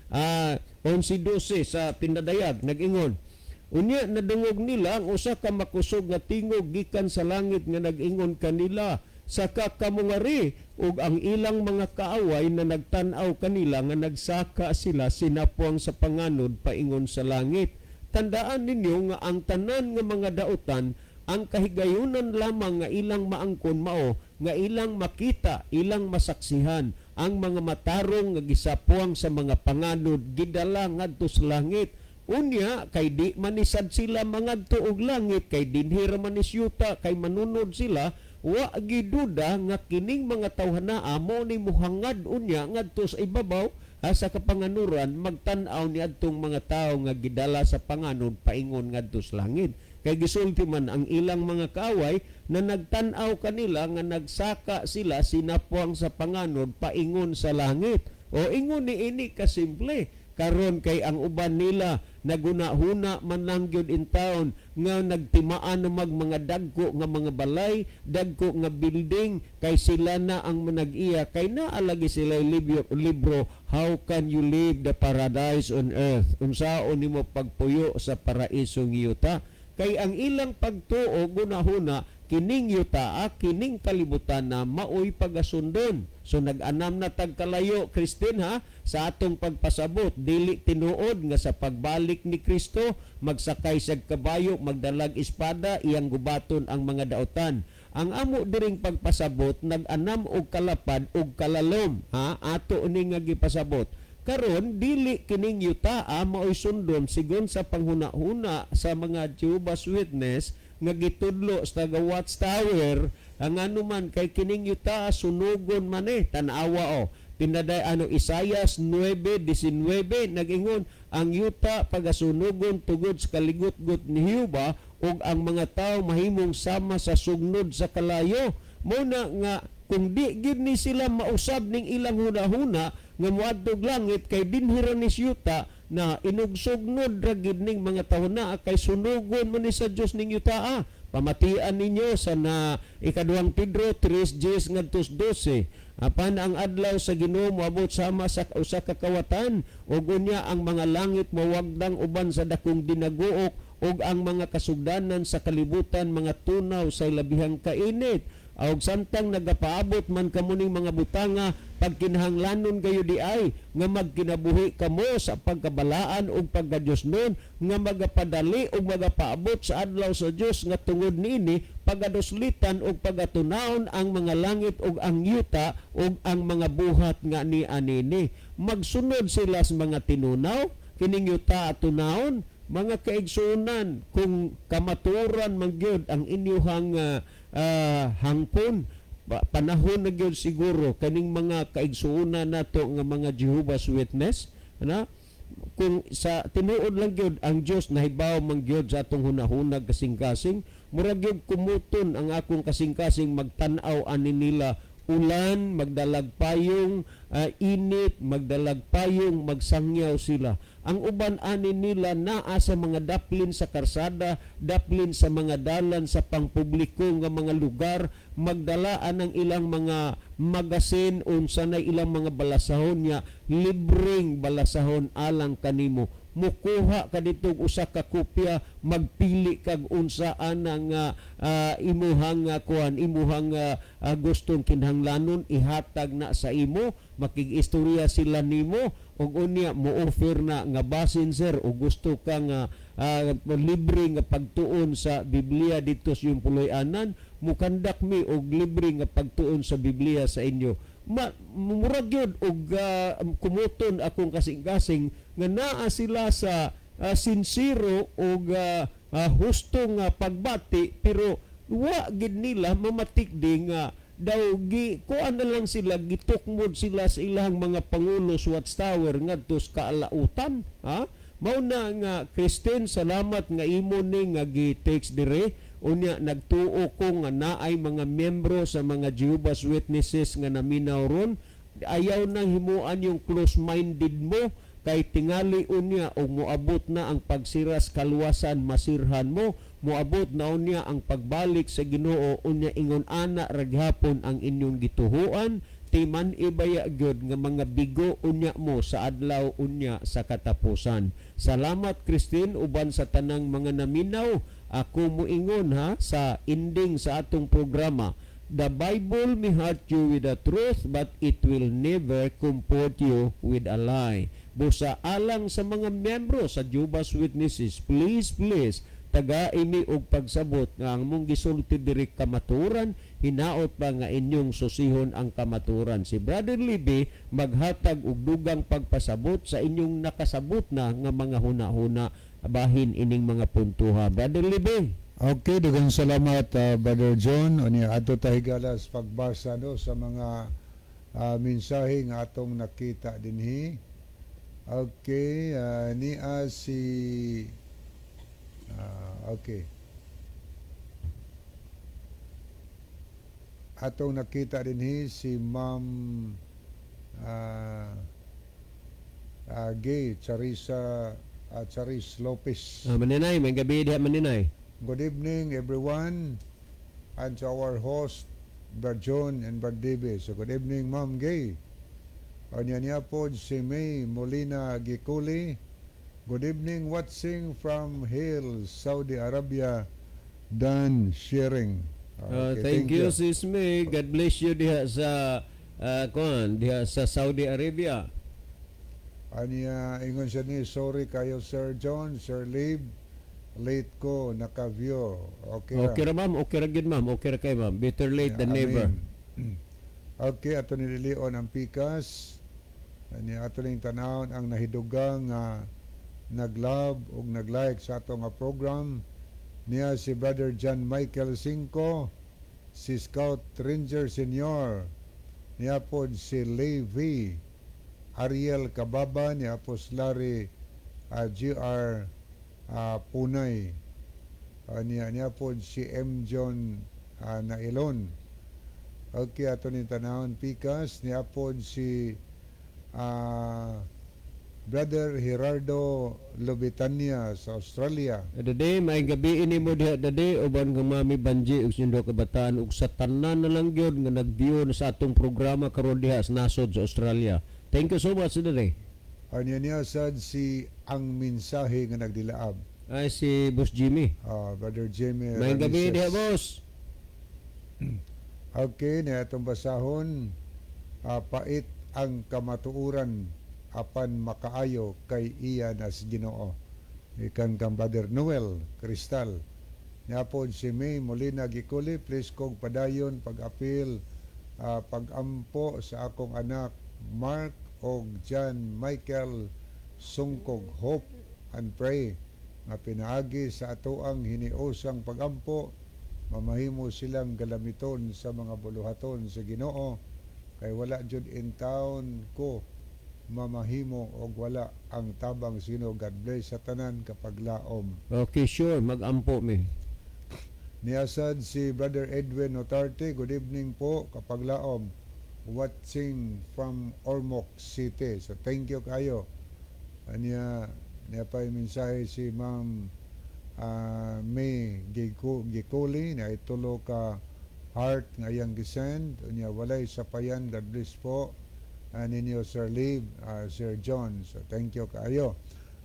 11:12 sa Pinadayag nag-ingon. Unya nadungog nila ang usa ka makusog nga tingog gikan sa langit nga nag-ingon kanila, saka kamungari ug ang ilang mga kaaway na nagtan-aw kanila nga nagsaka sila sinapuang sa panganod paingon sa langit. Tandaan ninyo nga ang tanan nga mga dautan ang kahigayunan lamang nga ilang maangkon mao nga ilang makita, ilang masaksihan ang mga matarong nga gisapuang sa mga panganod gidala ngadto sa langit. Unya kay di manisad sila mangadto og langit, kay dinhi ra man isyuta, kay manunod sila. Wa giduda nga kining mga tawhana amo ni muhangad unya ngadto sa ibabaw sa kapanganuran magtan-aw ni adtong mga tawo nga gidala sa panganod paingon ngadto sa langit. Kay gisulti man ang ilang mga kaaway na nagtan-aw kanila nga nagsaka sila sinapuang sa panganod paingon sa langit. O ingon ni ini kasimple karon kay ang uban nila naguna-huna man lang gyud in town nga nagtimaan na mga dagko nga mga balay, dagko nga building, kay sila na ang manag-iya, kay naalagi sila libro How Can You Live the Paradise on Earth, unsaon nimo pagpuyo sa paraisong yuta. Kay ang ilang pagtuo gunahuna kining yuta, kining kalibutan na maoy pagasundon. So nag-anam na tagkalayo, Christine, sa atong pagpasabot, dili tinuod nga sa pagbalik ni Kristo magsakay sa kabayo, magdalag espada, iyang gubaton ang mga dautan. Ang amo diring pagpasabot nag-anam og kalapad og kalalom, ato ni nga gipasabot. Karon dili kining yuta maoy sundon sigon sa panghuna-huna sa mga Jehovah's Witness nga gitudlo sa taga Watchtower, ang anuman kay kining yuta sunugon man tanawa Pinaday Isaias 9:19 nag-ingon ang yuta pagasunugon tugod sa kaligot-got ni Jehova ug ang mga tawo mahimong sama sa sugnod sa kalayo. Muna nga kung di gid ni sila mausab ning ilang hunahuna nga moadtog langit, kay dinhira ni yuta na inugsugnod ra gid ning mga tawo na kay sunugon man ni sa Dios ning yuta. Pamatian ninyo sa na ikaduhang Pedro 3:10 ngadto 12. Apan ang adlaw sa Ginoo moabot sama sa usa ka kawatan, ug unya ang mga langit mawagdang uban sa dakong dinaguok, ug ang mga kasugdanan sa kalibutan mga tunaw sa labihang kainit. Og santang nagapaabot man kamo ning mga butanga pagkinahanglanon kayo di ay nga magkinabuhi kamo sa pagkabalaan ug pagkadiosnon nga magapadali ug magapaabot sa adlaw sa Dios nga tungod niini pagaduslitan ug pagatunawon ang mga langit ug ang yuta ug ang mga buhat nga ni anini. Magsunod sila sa mga tinunaw kining yuta at tunawon. Mga kaigsunan, kung kamaturan man gyud ang inyuhang hangpon, panahon na gyud siguro kaning mga kaigsunan nato nga mga Jehovah's Witness, kung sa tinuod lang gyud ang Dios nahibaw man gyud sa atong hunahunag kasing-kasing, mura gyud kumuton ang akong kasing-kasing magtan-aw ani nila ulan, magdalag payong init, magdalag payong magsangyaw sila. Ang uban ani nila naa sa mga daplin sa karsada, daplin sa mga dalan sa pangpubliko nga mga lugar, magdalaan ang ilang mga magasin unsa na ilang mga balasahon niya, libreng balasahon alang kanimo. mukuha ka ditong usa ka kopya, magpili kag unsaan ang imuhang imuhang gustong kinahanglanon, ihatag na sa imo, makig-istorya sila nimo, ug unya mo-offer na nga basin sir o gusto ka nga libre nga pagtuon sa Biblia dito sa iyong puloy-anan, mukandak mi og libre nga pagtuon sa Biblia sa inyo. Murag yun og kumuton akong kasing-kasing nga naa sila sa sincero og husto nga pagbati, pero wa gid nila mamatikdi nga daw kuan na lang sila, gitukmod sila sa ilang mga pangulo sa watchtower ngadto sa kaalautan. Mao na nga Kristen, salamat nga imo ni nga gi-text dire. Unya nagtuo ko nga naay mga miyembro sa mga Jehovah's Witnesses nga naminaw ron. Ayaw nang himuan yung close-minded mo, kay tingali unya o moabot na ang pagsiras kaluwasan, masirhan mo, moabot na unya ang pagbalik sa Ginoo, unya ingon ana raghapon ang inyong gituhuan, timan ibaya gyud nga mga bigo unya mo sa adlaw unya sa katapusan. Salamat Christine uban sa tanang mga naminaw. Ako moingon sa ending sa atong programa, the Bible may hurt you with the truth, but it will never comfort you with a lie. Busa alang sa mga miyembro sa Jehovah's Witnesses, please, taga-imi og pagsabot nga ang mong gisulti diri kamaturan, hinaot pa nga inyong susihon ang kamaturan. Si Brother Libby maghatag og dugang pagpasabot sa inyong nakasabot na nga mga huna-huna bahin ining mga puntuha. Brother Libby. Okay, daghang salamat Brother John. Unya adto ta higalas pagbasa sa mga mensahe nga atong nakita dinhi. Okay, niya si okay. Atong nakita dinhi si Ma'am Gay Charis Lopez. Maninay, may gabi diha Maninay. Good evening everyone, and to our host Brother John and Brother David. So good evening Ma'am Gay. Niya po si May Molina Gikuli. Good evening, watching from Hill, Saudi Arabia, Dan Sharing. Okay, thank you Sis May. God bless you diha sa diha sa Saudi Arabia. Ingon siya ni, sorry kayo Sir John, Sir Lib, late ko naka-view. Okay ra ma'am, okay ra gid ma'am, okay ra kay ma'am. Better late than never. Okay, ato nililion ang pikas. Ato ning tanawon ang nahidugang nag-love ug nag-like sa ato nga program. Niya si Brother John Michael Cinco, si Scout Ranger Senior, niya po si Levi Ariel Kababa, niya po si Larry GR Punay, niya po si M. John Nailon. Okay, ato ni tanawon pikas, niya po si Brother Gerardo Lobitania sa Australia. Dade may gabi ini mo diha dade uban nga Mami Banji ug sindo kabataan ug sa tanan na lang gyud nga nag-view na sa atong programa karon diha sa nasod sa Australia. Thank you so much dade. Niya sad si ang mensahe nga nagdilaab. Ay si Boss Jimmy. Brother Jimmy. May gabi diha boss. Okay, na atong basahon. Pait ang kamatuuran apan makaayo kay iya nas Ginoo. Ikan kang Brother Noel Cristal. Niapon si May Molina Gikuli, please kong padayon pag-apil pag-ampo sa akong anak Mark og John Michael Sungkog, hope and pray nga pinaagi sa atoang hiniusang pag-ampo, mamahimo silang galamiton sa mga buluhaton sa Ginoo, kay wala jud in town ko mamahimo og wala ang tabang sino. God bless sa tanan kapag laom. Okay, sure, mag-ampo mi. Niasad si Brother Edwin Notarte, good evening po kapag laom, watching from Ormoc City. So thank you kayo. Niya pa mensahe si Ma'am May Gikuli na itulo ka heart nga iyang gisend. Niya walay sapayan. God bless po ninyo Sir Liv, Sir John. So thank you kayo.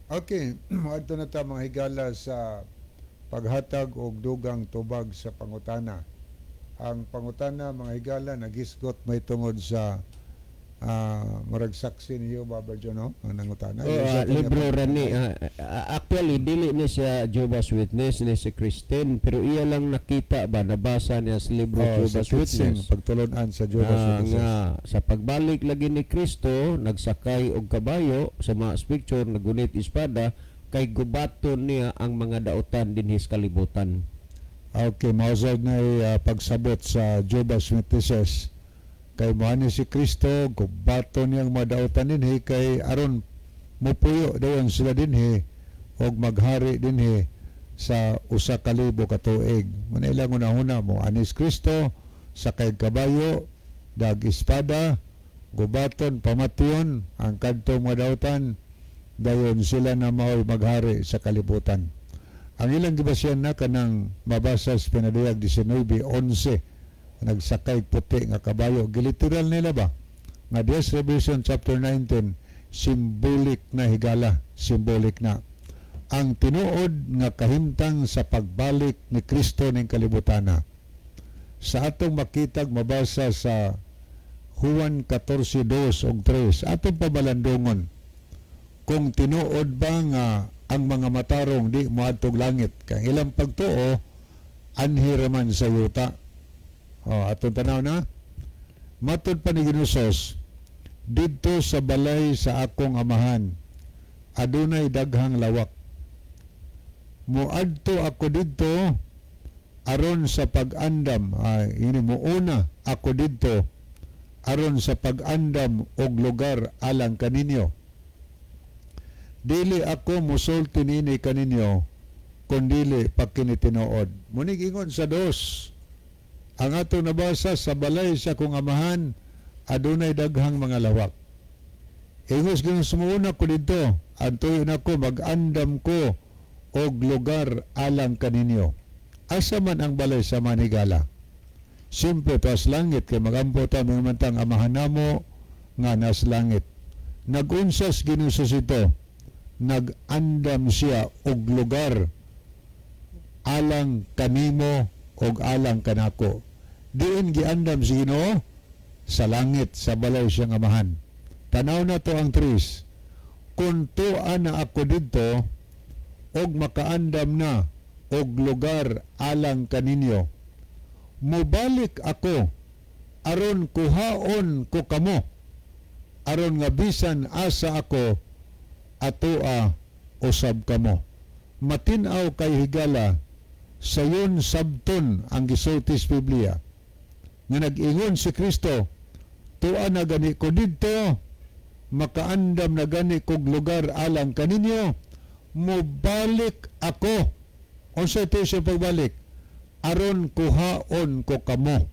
Okay, adto na ta mga higala sa paghatag og dugang tubag sa pangutana. Ang pangutana mga higala nagisgot may tungod sa murag saksi ni Jehovah Virgin, no? Ang nangutana. Libro rani actually dili ni siya Jehovah's Witness ni si Christine, pero iya lang nakita ba nabasa niya sa libro Jehovah's Witness pagtulunan sa Jehovah's Witnesses. nga sa pagbalik lagi ni Kristo nagsakay og kabayo sa mga picture nagunit espada kay gubaton niya ang mga dautan dinhi sa kalibutan. Okay, mausad na pagsabot sa Jehovah's Witnesses. Kay mahani si Kristo, gubaton niyang madautan dinhi kay aron mupuyo dayon sila dinhi og maghari dinhi sa usa ka libo ka tuig. Manailang una-una mo anis Kristo sakay kabayo, dag espada, gubaton, pamation ang kadtong madautan dayon sila na mao'y maghari sa kalibutan. Ang ilang gibasyan na kanang mabasa sa pinadayag 19:11 nagsakay puti nga kabayo, giliteral nila ba nga Dias Revelation chapter 19 symbolic na higala, symbolic na ang tinuod nga kahimtang sa pagbalik ni Kristo ning kalibutana. Sa atong makitag mabasa sa Juan 14:2 ug 3 atong pabalandungon kung tinuod ba nga ang mga matarong di moadtog langit kay ilang pagtuo anhi raman sa yuta. Atong tanaw na matud pa ni Ginusos didto sa balay sa akong amahan adunay daghang lawak, muadto ako didto aron sa pag-andam ini muuna ako didto aron sa pag-andam og lugar alang kaninyo. Dili ako musulti nini kaninyo kundili pagkinitinuod. Munig ingon sa dos ang ato nabasa sa balay sa akong amahan adunay daghang mga lawak. Ingos gyud sumuuna ko didto antuyon ako mag-andam ko og lugar alang kaninyo. Asa man ang balay sa manigala? Simple to as langit kay magampo ta mantang amahan namo nga nas langit. Nagunsas Ginusos ito, nag-andam siya og lugar alang kanimo og alang kanako. Diin giandam si Ginoo sa langit sa balay siyang amahan. Tanaw na to ang 3. Kung tuan na ako didto og makaandam na og lugar alang kaninyo, mubalik ako aron kuhaon ko kamo aron nga bisan asa ako atoa usab kamo. Matinaw kay higala sayon sabton ang gisultis Biblia nga nag-ingon si Kristo, tuan na gani ko didto, makaandam na gani kog lugar alang kaninyo, mubalik ako. Unsa ito siya pagbalik? Aron kuhaon ko kamo.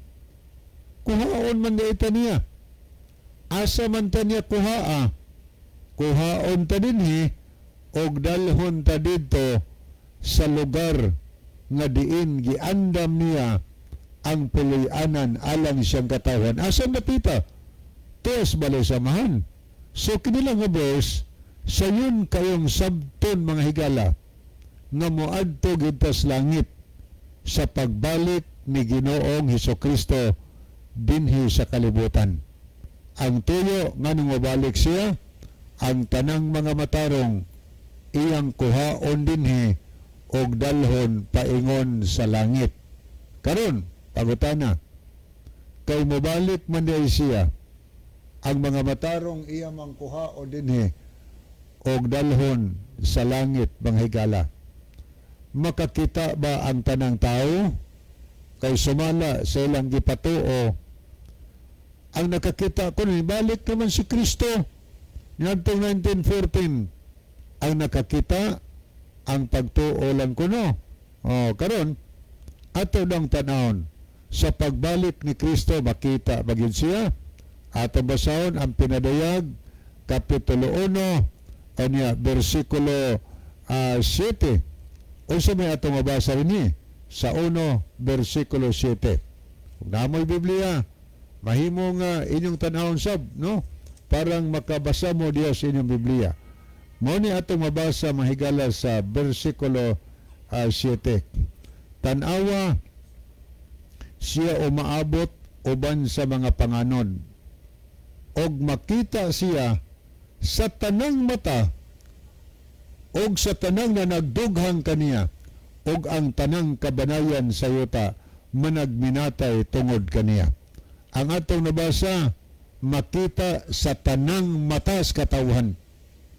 Kuhaon man gaita niya. Asa man ta niya kuhaa? Kuhaon ta dinhi og dalhon ta didto sa lugar nga diin giandam niya ang puloy-anan alang siyang katawan. Asan napita? Tes balay samahan. So kinilang nga verse, sayon kayong sabton mga higala nga moadto gidtas langit sa pagbalik ni Ginoong Hesukristo dinhi sa kalibutan. Ang tuyo nga nung mabalik siya, ang tanang mga matarong iyang kuhaon dinhi og dalhon paingon sa langit. Karon pagutana, kay mobalik man diay siya, ang mga matarong iya mangkuha o dinhi og dalhon sa langit mga higala. Makakita ba ang tanang tao? Kay sumala sa ilang gipatuo. Ang nakakita ko ni balik naman si Kristo. Ngadtong 1914 ang nakakita ang pagtuo lang kuno. Karon ato dang tanawon sa pagbalik ni Kristo makita bagid siya. Ato basahon ang pinadayag kapitulo 1 kanya bersikulo 7. Unsa may ato mabasa rin sa 1 bersikulo 7. Kung namoy Biblia, mahimo nga inyong tanawon sab, no? Parang makabasa mo diya sa inyong Biblia. Mao ni atong mabasa mahigala sa bersikulo 7. Tan-awa siya umaabot uban sa mga panganon, og makita siya sa tanang mata og sa tanang na nagdughang kaniya, og ang tanang kabanayan sa yuta managminatay tungod kaniya. Ang atong nabasa, makita sa tanang mata sa katawhan.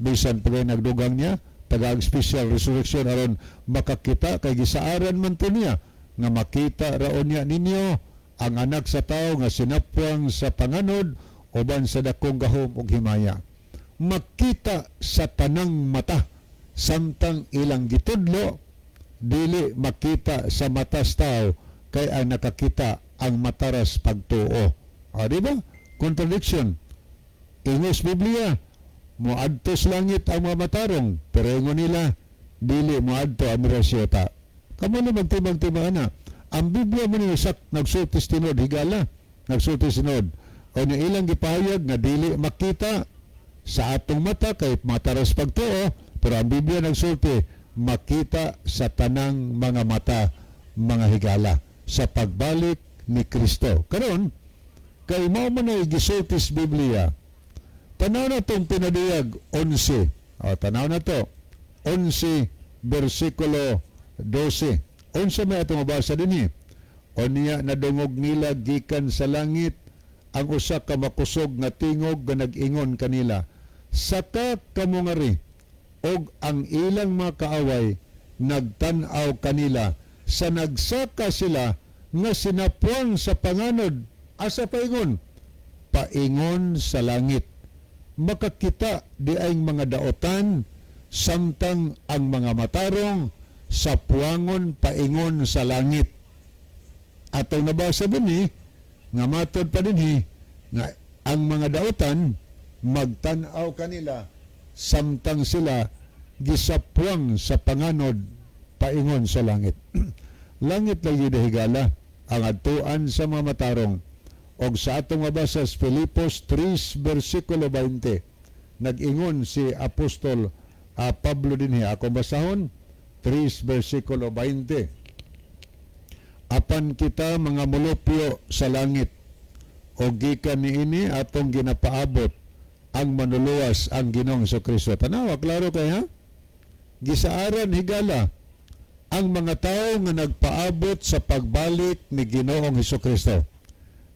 Bisan pa rin nagdugang niya, tagang special resurrection aron makakita kay gisaaran man to niya nga makita raon niya ninyo ang anak sa tao nga sinapwang sa panganod uban sa dakong gahom ug himaya. Makita sa tanang mata samtang ilang gitudlo dili makita sa matas tao kay ang nakakita ang mataras pagtuo. Di ba? Contradiction. Ingos Biblia, moadto sa langit ang mga matarong, pero ingon nila, dili moadto ang mirasyota. Kamo na magtibang-tibang na. Ang Biblia mo niya sak nagsultis tinod, higala, nagsultis tinod. O na ilang gipahayag nga dili makita sa atong mata kay mataras pagtuo, pero ang Biblia nagsulti, makita sa tanang mga mata, mga higala, sa pagbalik ni Kristo. Karon, kay mao man ay gisultis Biblia, tanaw na itong pinadiyag 11. Tanaw na to. 11 versikulo 12. 11 may itong mabasa din O niya nadungog nila gikan sa langit ang usa ka makusog nga tingog nga nag-ingon kanila. Saka kamo ngari og ang ilang mga kaaway nagtan-aw kanila sa nagsaka sila nga sinapuan sa panganod. Asa paingon? Paingon sa langit. Makakita di ay mga daotan samtang ang mga matarong sa puangon paingon sa langit. Atong nabasa din nga matod pa din nga ang mga daotan magtan-aw kanila samtang sila gisapuang sa panganod paingon sa langit. Langit lagi higala ang adtuan sa mga matarong. Og sa atong mabasa sa Filipos 3 versikulo 20, nag-ingon si Apostol Pablo din akong basahon 3 versikulo 20. Apan kita mga mulupyo sa langit, o gikan niini atong ginapaabot ang manuluwas ang Ginoong Kristo. Tanawa, klaro kay ha? Gisaaran higala ang mga tao nga nagpaabot sa pagbalik ni Ginoong Kristo.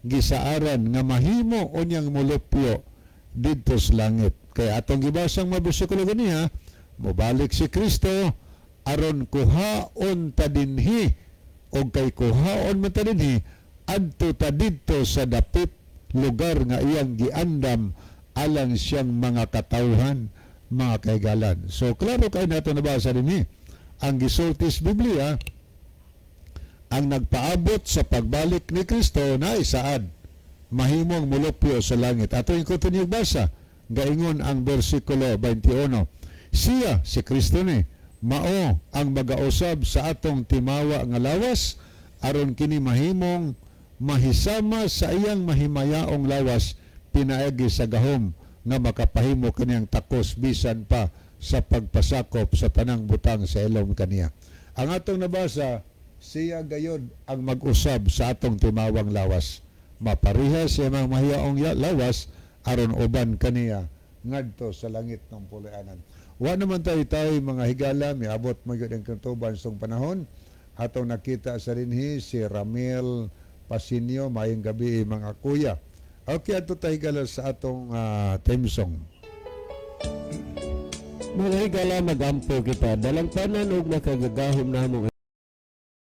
Gisaaran nga mahimo unyang mulupyo didto sa langit. Kaya atong gibasang mabisikulo ganiha, mobalik si Kristo aron kuhaon ta dinhi o kay kuhaon man ta dinhi adto ta didto sa dapit lugar nga iyang giandam alang siyang mga katawhan, mga kaigalan. So klaro kay nato nabasa dinhi ang gisultis Biblia, ang nagpaabot sa pagbalik ni Kristo na isaad mahimong mulupyo sa langit. Ato yung kutunyog basa, gaingon ang versikulo 21. Siya, si Kristo ni, mao ang magausab sa atong timawa nga lawas, aron kini mahimong mahisama sa iyang mahimayaong lawas, pinaagi sa gahom nga makapahimo kaniyang takos bisan pa sa pagpasakop sa tanang butang sa ilong kaniya. Ang atong nabasa, siya gayod ang mag-usab sa atong timawang lawas. Maparihas siya mga mahiyaong lawas aron uban kaniya ngadto sa langit ng pulianan. Wa naman tayo mga higala, miabot magyud ang kantuban sa panahon. Atong nakita sa rinhi si Ramil Pasinio, mayong gabi mga kuya. Okay, ato tayo higala sa atong theme song. Mga higala, magampo kita dalang tanan og nakagagahom namo